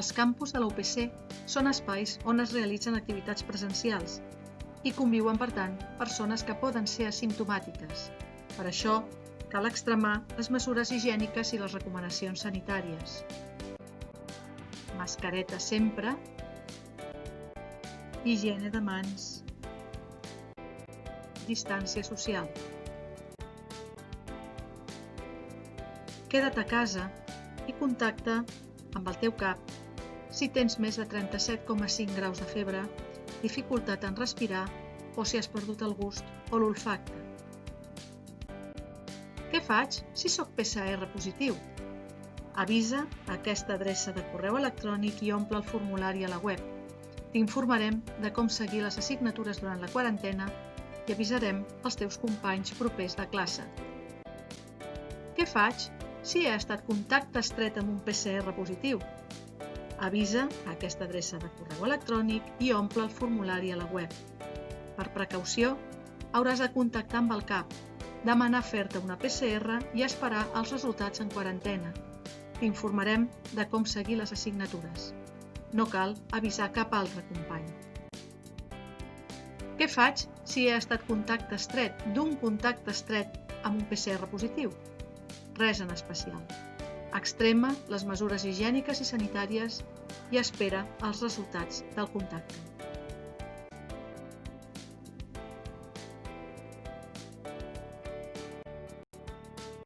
Els campus de la UPC són espais on es realitzen activitats presencials i conviuen, per tant, persones que poden ser asimptomàtiques. Per això, cal extremar les mesures higièniques i les recomanacions sanitàries. Mascareta sempre, higiene de mans, distància social. Queda't a casa i contacta amb el teu CAP si tens més de 37,5 graus de febre, dificultat en respirar o si has perdut el gust o l'olfacte. Què faig si sóc PCR positiu? Avisa a aquesta adreça de correu electrònic i omple el formulari a la web. T'informarem de com seguir les assignatures durant la quarantena i avisarem els teus companys propers de classe. Què faig si he estat contacte estret amb un PCR positiu? Avisa a aquesta adreça de correu electrònic i omple el formulari a la web. Per precaució, hauràs de contactar amb el CAP, demanar fer-te una PCR i esperar els resultats en quarantena. T'informarem de com seguir les assignatures. No cal avisar cap altre company. Què faig si he estat contacte estret d'un contacte estret amb un PCR positiu? Res en especial. Extrema les mesures higièniques i sanitàries i espera els resultats del contacte.